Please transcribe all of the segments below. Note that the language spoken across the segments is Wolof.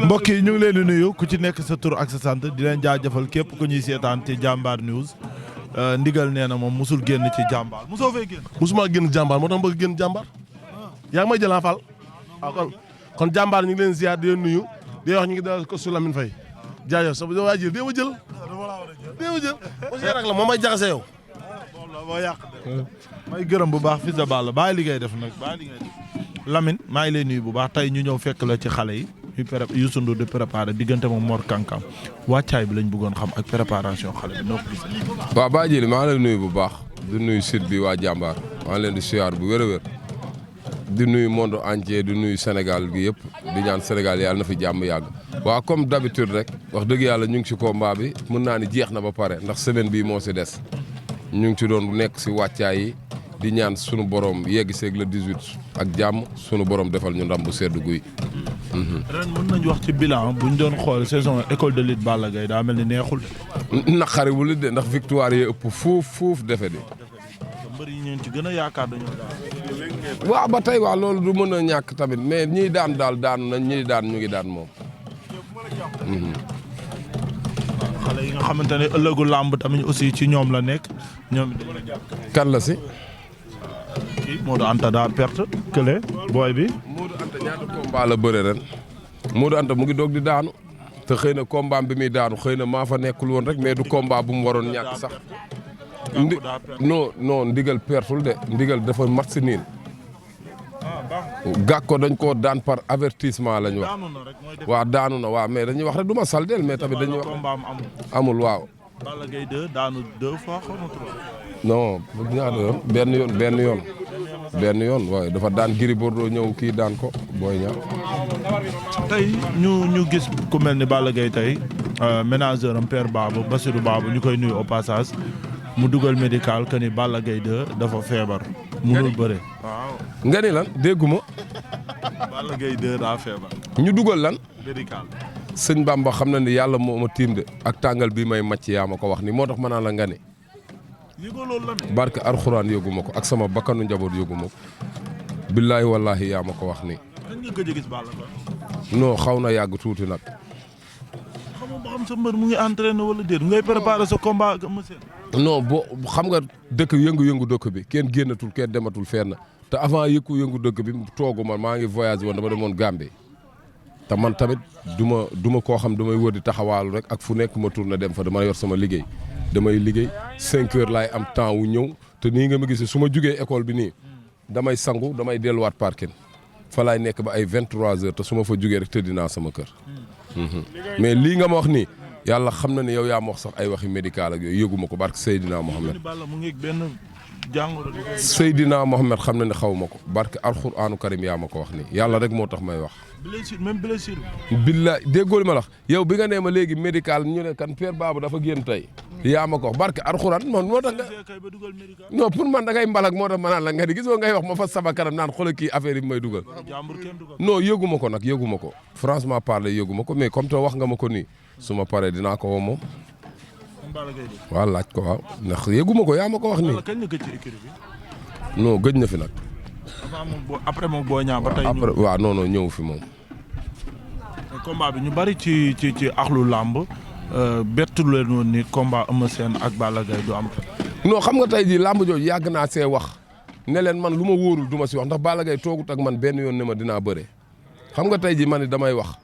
mbokk yi ñu ngi leen di nuyu ku ci nekk sa tur ak sa sant di leen jaajëfal képp ku ñuy seetaan ci jàmbaar news ndigal nee na moom musul génn ci jàmbaar musoo fee génn. musuma génn jàmbaar moo tax ma bëgg génn jàmbaar yaa ngi may jël Fall kon jàmbaar ñu ngi leen ziar di leen nuyu di wax ñu ngi dalal ko su Lamine Faye jaajëf sa waa jël dee ma jël aussi rek la moom may jaxase yow. moo yàq may gërëm bu baax Fils de Balla bàyyi li ngay def nag bàyyi li ngay def Lamine maa ngi lay nuyu bu baax tey ñu ñëw fekk la ci xale yi Youssou Ndour di préparé diggante moom Mor Kankang wàccaay bi lañ bëggoon xam ak préparation xale bi noo ko gisee. waaw Baye Djily maa ngi lay nuyu bu baax di nuyu site bi waa jàmbaar maa ngi leen di siyaar bu wér a wér di nuyu monde entier di nuyu Sénégal gi yëpp di ñaan Sénégal yàlla na fi jàmm yàgg. waaw comme d'habitude rek wax dëgg yàlla ñu ngi ci combat bi mën naa ni jeex na ba pare ndax semaine bii moo si des ñu ngi ci doon nekk si wàccaay yi di ñaan sunu borom yegg seeg le 18 ak jàmm sunu borom defal ñu ndam bu sedd guy. ren mën nañu wax ci bilan bu ñu doon xool saison école de lutte Balla Gaye daa mel ni neexul. naqariwul de ndax victoire yi ëpp fuuf defe di. mbër yi ñu ci gën a yaakaar dañoo daal. waaw ba tey waaw loolu du mën a ñàkk tamit mais ñiy daan daal daanu nañ ñiy daan ñu ngi daan moom. xale yi nga xamante ne ëllëgu làmb tamit aussi ci ñoom la nekk ñoom it dañoo ñàkk. kan la si. kii Modou Anta daa perte kële booy bi. Modou Anta ñaata combat la bëre ren Modou Anta mu ngi doog di daanu te xëy na combat bi muy daanu xëy na maa fa nekkul woon rek mais du combat bu mu waroon ñàkk sax. non ndigal pertul de ndigal dafa mat si niin gàkko dañ koo daan par avertissement lañ wax waaw daanu na waaw mais dañuy wax rek du ma saldeel mais tamit dañuy wax amul waaw. Balla Gaye 2 daanu 2 fois xaw ma 3. non ñaata yoon benn yoon waaye dafa daan Gris Bordeaux ñëw kii daan ko Boy Niang. tey ñu gis ku mel ni Balla Gaye tey ménageur am père Babou Bassirou Babou ñu koy nuyu au passage mu dugal médical que ni Balla Gaye 2 dafa feebar. mënul bëre. waaw nga ni lan dégguma. Balla Gaye 2 daa feebar. ñu dugal lan. médical. sëñ Bamba xam na ni yàlla moo ma tiim de ak tàngal bii may màcc yaa ma ko wax ni moo tax ma naan la nga ni. yëgoo loolu la de. barke alxuraan yëgu ma ko ak sama bakkanu njaboot yëgu ma ko. billaahi wallaahi yaa ma ko wax ni. kañ nga gëj a gis Balla Gaye. non xaw na yàgg tuuti nag. xamoo ba xam sa mbër mu ngi entraîné wala déet ngay préparé sa combat ak monsieur. non boo xam nga dëkk yëngu-yëngu dëkk bi kenn génnatul kenn dematul fenn te avant yëngu dëkk bi toogu maa ngi voyagé woon dama demoon Gambie te man tamit du ma koo xam damay wër di taxawaalu rek ak fu nekk ma tourné dem fa dama yor sama liggéey damay liggéey 5 heures laay am temps wu ñëw te nii nga ma gisee su ma jugee école bi nii damay sangu damay delluwaat parking fa laay nekk ba ay 23 heures te su ma fa jugee rek tëddi naa sama kër. mais lii nga ma wax nii yàlla xam na ne yow yaa ma wax sax ay waxi médical ak yooyu yëguma ko barke Seydina Mohamed. Seydina Mohamed xam na ne xaw ma ko barke alxuraanu karim yaa ma ko wax nii yàlla rek moo tax may wax. blessure même blessure. billaay déggoo li ma la wax yow bi nga nee ma léegi médical ñu ne kan père Babou dafa génn tey yaa ma ko wax barke alxuraan man moo tax nga. non pour man da ngay mbalak moo tax ma naan la nga di gisoo ngay wax ma fa sama kanam naan xoolal kii affaire yi may dugal. non yëguma ko nag yëguma ko franchement parler yëguma ko mais comme te wax nga ma ko nii su ma paree dinaa ko woo moom. waaw laaj ko waaw ndax yëguma ko yaa ma ko wax nii. non gëj na fi nag. après moom Boy Niang ba tey. après waaw non ñëw fi moom. combat bi ñu bari ci axlu làmb bettu leen woon ni combat Eumeu Sène ak Balla Gaye du am. non xam nga tey jii làmb jooju yàgg naa see wax ne leen man lu ma wóorul du ma si wax ndax Balla Gaye toogut ak man benn yoon ne ma dinaa bëre xam nga tey jii man damay wax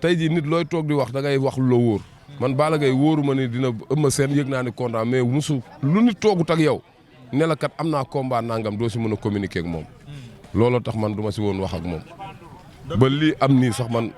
tey jii nit looy toog di wax da ngay wax lu la wóor man Balla Gaye wóoru ma ni dina Eumeu Sène yëg naa ni combat mais musu lu nit toogut ak yow ne la kat am naa combat nangam doo si mën a communiquer ak moom looloo tax man du ma si woon wax ak moom ba lii am nii sax man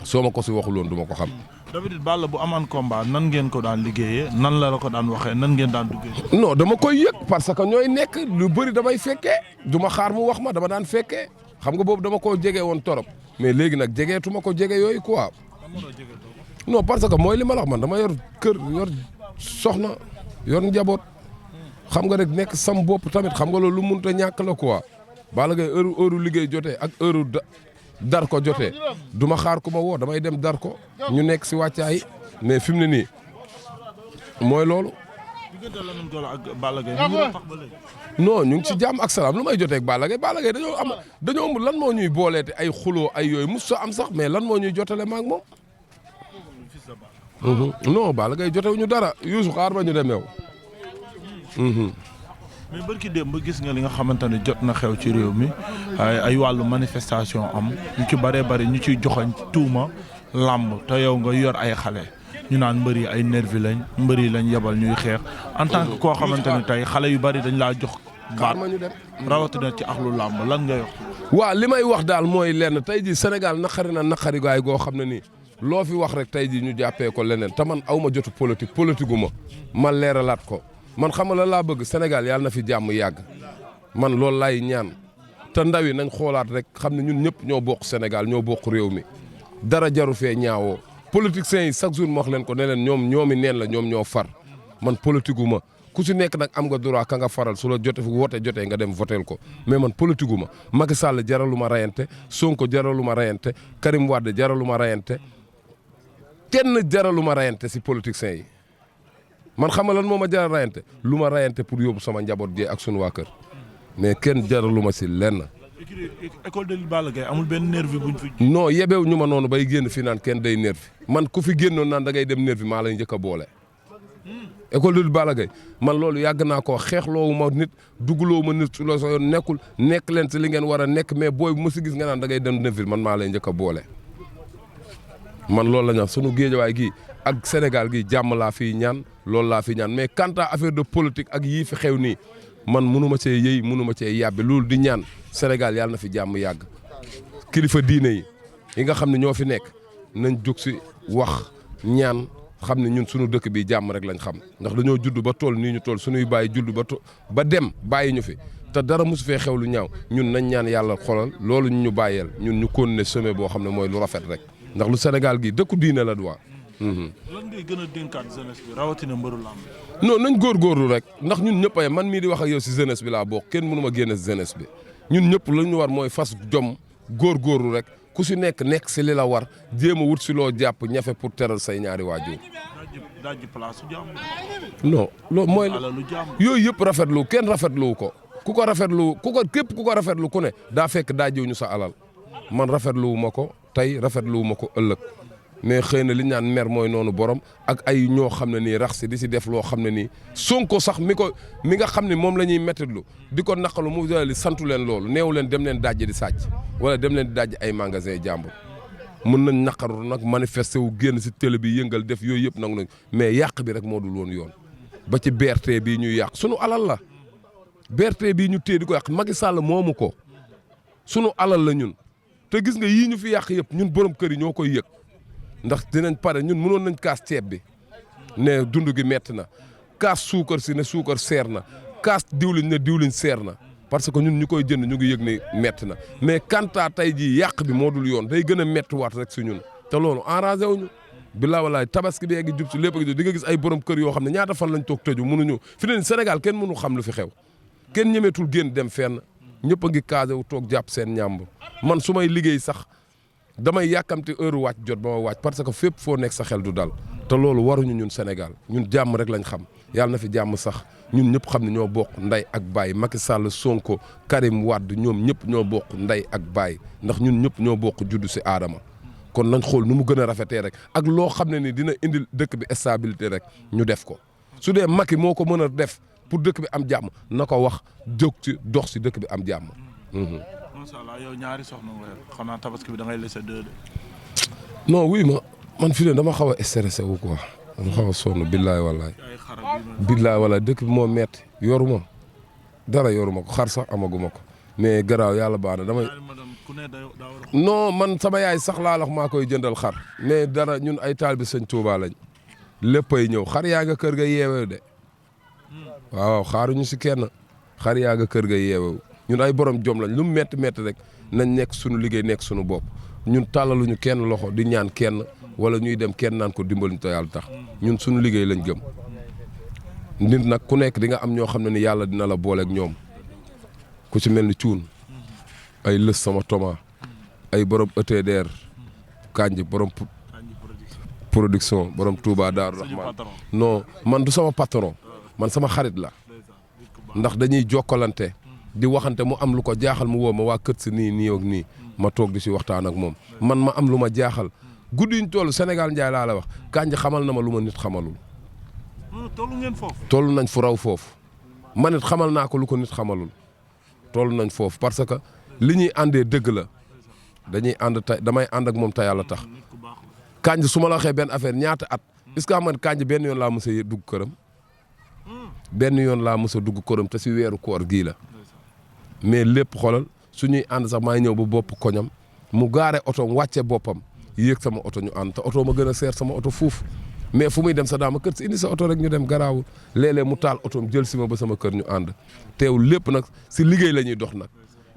soo ma ko si waxuloon du ma ko xam. David Balla bu amaan combat nan ngeen ko daan liggéeyee nan la ko daan waxee nan ngeen daan duggee. non dama koy yëg parce que ñooy nekk lu bëri damay fekkee du ma xaar mu wax ma dama daan fekkee xam nga boobu dama koo jege woon torop mais léegi nag jegeetuma ko jege yooyu quoi. non parce que mooy li ma la wax man dama yor kër yor soxna yor njaboot xam nga rek nekk sam bopp tamit xam nga loolu lu mënut a ñàkk la quoi Balla Gaye heure liggéey jotee ak heure dar ko jotee du ma xaar ku ma woo damay dem dar ko ñu nekk si wàccaay mais fi mu ne nii mooy loolu. diggante Lamine Golo ak Balla Gaye mu ngi tax ba léegi. non ñu ngi ci jàmm ak salaam lu may jotee ak Balla Gaye dañoo am lan moo ñuy booleete ay xuloo ay yooyu mos am sax mais lan moo ñuy jotale ma ak moom. non Balla Gaye jotewuñu dara Youssou xaar ba ñu demeew. mais barki démb ba gis nga li nga xamante ne jot na xew ci réew mi ay wàllu manifestation am ñu ci bëree bëri ñu ciy joxañ tuuma làmb te yow nga yor ay xale ñu naan mbër yi ay nervi lañ mbër yi lañ yebal ñuy xeex en tant que koo xamante ne tey xale yu bëri dañ laa jox baat rawatina ci axlu làmb lan ngay wax. waaw li may wax daal mooy lenn tey ji Sénégal naqari na naqari gaay goo xam ne nii loo fi wax rek tey ji ñu jàppee ko leneen te man aw ma jotu politique gu ma leeralaat ko. man xam nga la laa bëgg Sénégal yàlla na fi jàmm yàgg man loolu laay ñaan te ndaw yi nañ xoolaat rek xam ne ñun ñëpp ñoo bokk Sénégal ñoo bokk réew mi dara jaru fee ñaawoo politiciens yi chaque jour ma wax leen ko ne leen ñoomi neen la ñoom ñoo far man politique gu ma ku si nekk nag am nga droit ka nga faral su la jotee nga dem votel ko mais man politique gu ma Macky Sall jaralu ma rayante Sonko jaralu ma rayante Karim Wade jaralu ma rayante kenn jaralu ma rayante si politiciens yi. man xam nga lan moo ma jaral rayante lu ma rayante pour yóbbu sama njaboot jee ak sunu waa kër mais kenn jaralu ma si lenn. école de Balla Gaye amul benn nervi buñ fi. non yebeew ñu ma noonu bay génn fii naan kenn day nervi man ku fi génnoon naan da ngay dem nervi maa lay njëkk a boole. école de Balla Gaye man loolu yàgg naa koo xeexloowu ma nit dugaloo ma nit su la soo yoon nekkul nekk leen si li ngeen war a nekk mais booy bu ma si gis nga naan da ngay dem nervi man maa lay njëkk a boole. man loolu la ñu wax sunu géejawaay gii ak Sénégal gi jàmm laa fiy ñaan loolu laa fi ñaan mais quant à affaire de politique ak yii fi xew nii man mënu ma cee yëy mënu ma cee yàbbi loolu di ñaan Sénégal yàlla na fi jàmm yàgg kilifa diine yi nga xam ne ñoo fi nekk nañ jóg si wax ñaan xam ne ñun suñu dëkk bi jàmm rek lañ xam ndax dañoo judd ba tool nii ñu tool suñuy bàyyi judd ba dem bàyyi ñu fi te dara mosu fee xew lu ñaaw ñun nañ ñaan yàlla xoolal loolu ñu bàyyeel ñun ñu continuer sommet boo xam ne mooy lu rafet rek ndax lu Sénégal gi dëkku diine la duwaa. lan ngay gën a dénkaat jeunesse bi rawatina mbëru làmb. non nañ góorgóorlu rek ndax ñun ñëpp ay man mii di wax ak yow si jeunesse bi laa bokk kenn mënu ma génne si jeunesse bi ñun ñëpp la ñu war mooy fas jom góorgóorlu rek ku si nekk si li la war jéem a wut si loo jàpp ñafe pour teral say ñaari waajur. dajji place su jàmm. non loolu mooy alalu jàmm. yooyu yëpp rafetlu kenn rafetlu ko ku ko rafetlu képp ku ko rafetlu ku ne daa fekk dajjiw ñu sa alal man rafetlu ma ko tey rafetlu ma ko ëllëg. mais xëy na li ñu naan mer mooy noonu borom ak ay ñoo xam ne nii rax si di si def loo xam ne nii Sonko sax mi nga xam ne moom la ñuy mettitlu di ko naqalu mu li santu leen loolu neewu leen dem leen dajji di sàcc wala dem leen di dajji ay magasin jàmbur mën nañ naqaru nag manifester wu génn si télé bi yëngal def yooyu yëpp nag mais yàq bi rek moo dul woon yoon ba ci BRT bii ñuy yàq sunu alal la BRT bii ñu téye di ko yàq Macky Sall moomu ko sunu alal la ñun te gis nga yii ñu fi yàq yëpp ñun borom kër yi ñoo koy yëg ndax dinañ pare ñun mënoon nañ kaas ceeb bi ne dund gi metti na kaas suukar si ne suukar seer na kaas diwlin ne diwlin seer na parce que ñun ñu koy jënd ñu ngi yëg ne metti na mais kanta tey jii yàq bi moo dul yoon day gën a mettiwaat rek si ñun te loolu arrangé wuñu bilaa walaay tabaski bi gi jub si lépp gi di nga gis ay borom kër yoo xam ne ñaata fan lañ toog tëju mënuñu fi ne Sénégal kenn mënu xam lu fi xew kenn ñemeetul génn dem fenn ñëpp a ngi casé wu toog jàpp seen ñàmbur man su may liggéey sax damay yàkkamti heure wàcc jot ba ma wàcc parce que fépp foo nekk sa xel du dal te loolu waruñu ñun Sénégal ñun jàmm rek lañ xam yàlla na fi jàmm sax ñun ñëpp xam ne ñoo bokk nday ak baay Macky Sall Sonko Karim Wade ñoom ñëpp ñoo bokk nday ak baay ndax ñun ñëpp ñoo bokk juddu si aadama kon nañ xool nu mu gën a rafetee rek ak loo xam ne ni dina indil dëkk bi stabilité rek ñu def ko su dee Macky moo ko mën a def pour dëkk bi am jàmm na ko wax jóg ci dox si dëkk bi am jàmm. macha allah yow ñaari soxna nga yor xanaa tabaski bi da ngay laisser deux de. non oui man fii ne dama xaw a stressé wu quoi dama xaw a sonn billaay wallaay. billaay wallaay dëkk bi moo metti yoruma dara yoruma ko xar sax amaguma ko mais garaaw yàlla baax na damay. non man sama yaay sax laa wax maa koy jëndal xar mais dara ñun ay taalibe Sëñ Tuubaa lañ léppay ñëw xar yaa nga kër ga yeewew de waaw xaaruñu si kenn xar yaa nga kër ga yeewew ñun ay borom jom lañ lu mu métti métti rek nañ nekk suñu liggéey nekk suñu bopp ñun tàllaluñu kenn loxo di ñaan kenn wala ñuy dem kenn naan ko dimbaluñu te yàlla tax ñun suñu liggéey lañ gëm nit nag ku nekk di nga am ñoo xam ne ni yàlla dina la booleeg ñoom ku ci mel ni cuun ay lës sama toma ay borom ETDR kanji borom production borom Touba Daaru Rahman non man du sama patron man sama xarit la ndax dañuy jokkalante di waxante mu am lu ko jaaxal mu woo ma waa kër si nii ak nii ma toog di si waxtaan ak moom man ma am lu ma jaaxal guddi ñu toll Sénégal njaay laa la wax Kandji xamal na ma lu ma nit xamalul. tollu ngeen foofu. toll nañ fu raw foofu man it xamal naa ko lu ko nit xamalul toll nañ foofu parce que li ñuy àndee dëgg la dañuy ànd tey damay ànd ak moom te yàlla tax Kandji su ma la waxee benn affaire ñaata at est-ce que man Kandji benn yoon laa mës a dugg këram benn yoon laa mës a dugg këram te si weeru koor gii la mais lépp xoolal suñuy ànd sax maay ñëw ba bopp koñam mu gaare otoom wàcce boppam yéeg sama oto ñu ànd te oto ma gën a seer sama oto fuuf mais fu muy dem sa daama kër si indi sa oto rek ñu dem garaawul léeg-léeg mu taal otoom jël si ma ba sama kër ñu ànd teewul lépp nag si liggéey la ñuy dox nag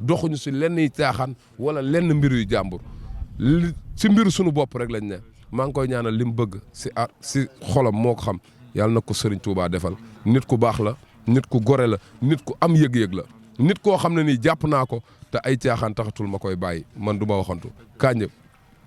doxuñu si lenn yi caaxaan wala lenn mbir yu jàmbur si mbiru suñu bopp rek lañ ne maa ngi koy ñaanal li mu bëgg si xolam moo ko xam yàlla na ko Serigne Touba defal nit ku baax la nit ku gore la nit ku am yëg-yëg la nit koo xam ne nii jàpp naa ko te ay caaxaan taxatul ma koy bàyyi man du ma waxantu Kandji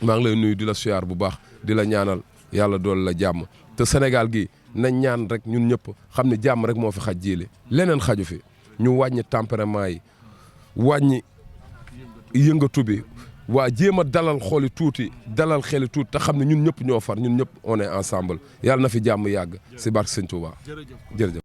maa ngi lay nuyu di la siyaar bu baax di la ñaanal yàlla dool la jàmm te Sénégal gi nañ ñaan rek ñun ñëpp xam ne jàmm rek moo fi xaj jiile leneen xaju fi ñu wàññi tempérament yi wàññi yëngatu bi waa jéem a dalal xooli tuuti dalal xeli tuuti te xam ne ñun ñëpp ñoo far ñun ñëpp on est ensemble yàlla na fi jàmm yàgg si barke Sëñ Touba jërëjëf